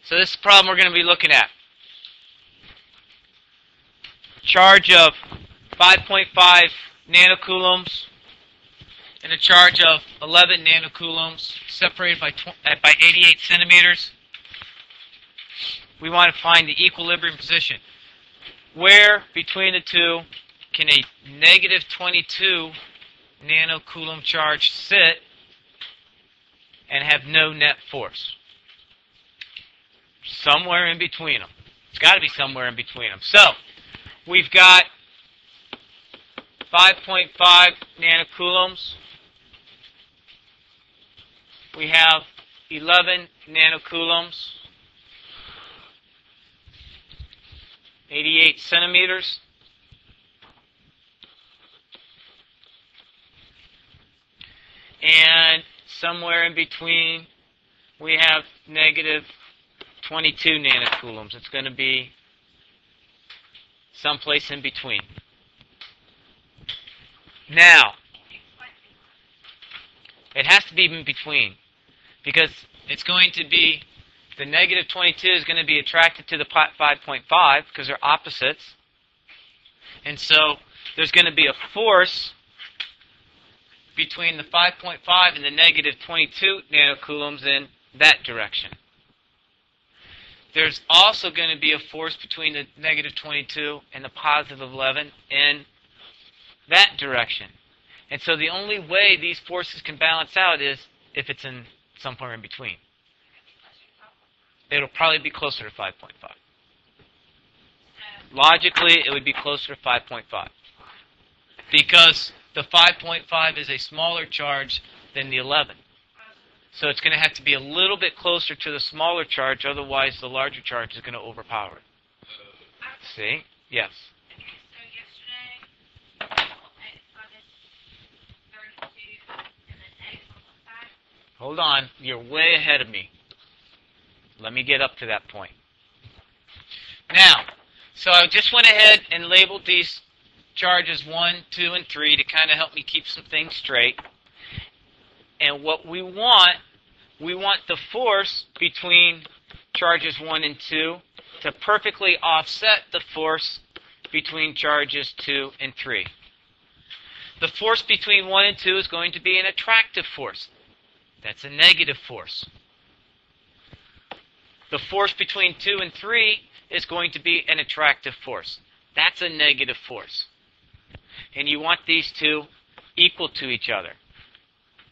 So this is the problem we're going to be looking at. Charge of 5.5 nanocoulombs and a charge of 11 nanocoulombs separated by 88 centimeters. We want to find the equilibrium position. Where between the two can a negative 22 nanocoulomb charge sit and have no net force? Somewhere in between them. It's got to be somewhere in between them. So, we've got 5.5 nanocoulombs. We have 11 nanocoulombs. 88 centimeters. And somewhere in between, we have negative 22 nanocoulombs. It's going to be someplace in between. Now, it has to be in between because it's going to be, the negative 22 is going to be attracted to the 5.5 because they're opposites. And so there's going to be a force between the 5.5 and the negative 22 nanocoulombs in that direction. There's also going to be a force between the negative 22 and the positive 11 in that direction. And so the only way these forces can balance out is if it's in somewhere in between. It'll probably be closer to 5.5. Logically, it would be closer to 5.5. Because the 5.5 is a smaller charge than the 11. So it's going to have to be a little bit closer to the smaller charge, otherwise the larger charge is going to overpower it. See? Yes. Hold on. You're way ahead of me. Let me get up to that point. Now, so I just went ahead and labeled these charges 1, 2, and 3 to kind of help me keep some things straight. And what we want the force between charges 1 and 2 to perfectly offset the force between charges 2 and 3. The force between 1 and 2 is going to be an attractive force. That's a negative force. The force between 2 and 3 is going to be an attractive force. That's a negative force. And you want these two equal to each other.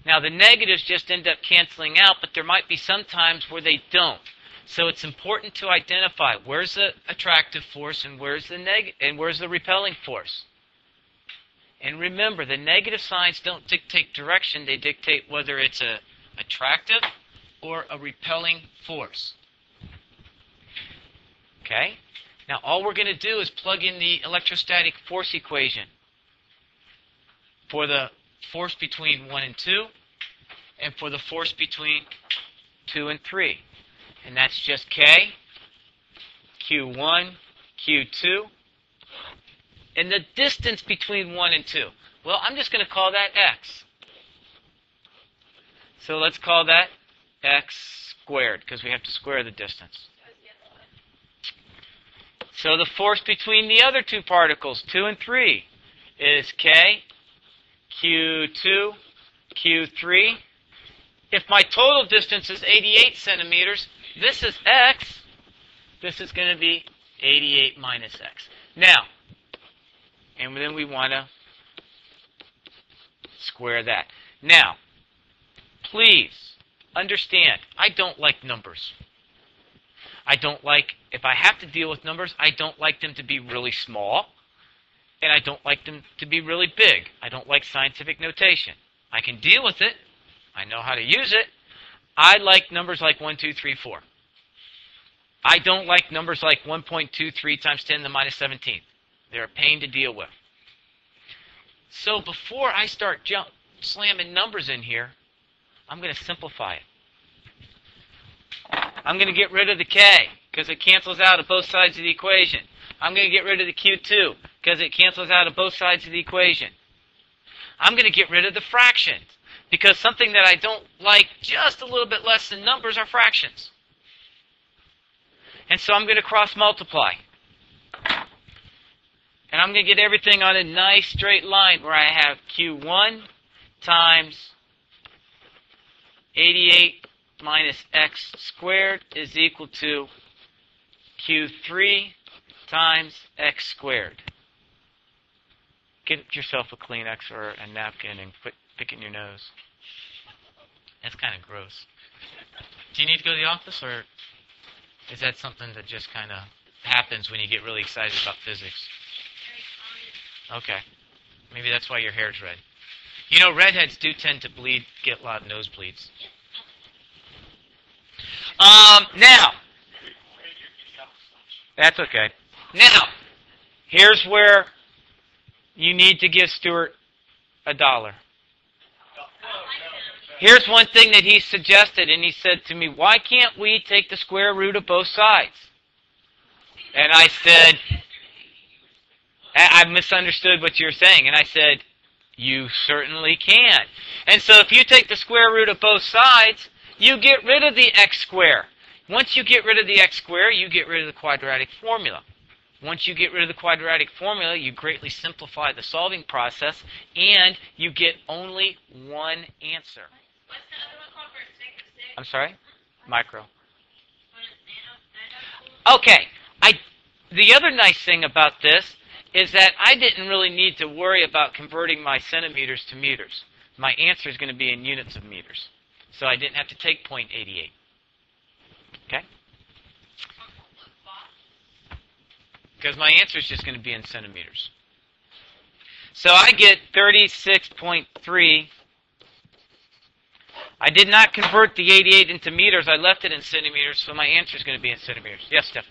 Now the negatives just end up canceling out, but there might be some times where they don't. So it's important to identify where's the attractive force and where's the repelling force. And remember, the negative signs don't dictate direction, they dictate whether it's an attractive or a repelling force. Okay? Now all we're going to do is plug in the electrostatic force equation for the force between 1 and 2 and for the force between 2 and 3. And that's just K, Q1, Q2, and the distance between 1 and 2. Well, I'm just going to call that X. So let's call that X squared because we have to square the distance. So the force between the other two particles, 2 and 3, is K, Q2, Q3. If my total distance is 88 centimeters, this is X. This is going to be 88 minus X. Now, and then we want to square that. Now, please understand, I don't like numbers. I don't like, if I have to deal with numbers, I don't like them to be really small, and I don't like them to be really big. I don't like scientific notation. I can deal with it. I know how to use it. I like numbers like 1, 2, 3, 4. I don't like numbers like 1.23 times 10 to the minus 17th. They're a pain to deal with. So before I start slamming numbers in here, I'm going to simplify it. I'm going to get rid of the K because it cancels out of both sides of the equation. I'm going to get rid of the Q2 because it cancels out of both sides of the equation. I'm going to get rid of the fractions because something that I don't like just a little bit less than numbers are fractions. And so I'm going to cross multiply. And I'm going to get everything on a nice straight line where I have Q1 times 88 minus x squared is equal to Q3 times x squared. Get yourself a Kleenex or a napkin and quit picking your nose. That's kind of gross. Do you need to go to the office, or is that something that just kind of happens when you get really excited about physics? Okay. Maybe that's why your hair's red. You know, redheads do tend to get a lot of nosebleeds. Now, that's okay. Now, here's where you need to give Stuart $1. Here's one thing that he suggested, and he said to me, why can't we take the square root of both sides? And I said, I misunderstood what you were saying. And I said, you certainly can. And so if you take the square root of both sides, you get rid of the x squared. Once you get rid of the x squared, you get rid of the quadratic formula. Once you get rid of the quadratic formula, you greatly simplify the solving process, and you get only one answer. What's the other one called for six? I'm sorry? Micro. Okay. The other nice thing about this is that I didn't really need to worry about converting my centimeters to meters. My answer is going to be in units of meters. So I didn't have to take 0.88. Okay? Because my answer is just going to be in centimeters. So I get 36.3. I did not convert the 88 into meters. I left it in centimeters, so my answer is going to be in centimeters. Yes, Steph?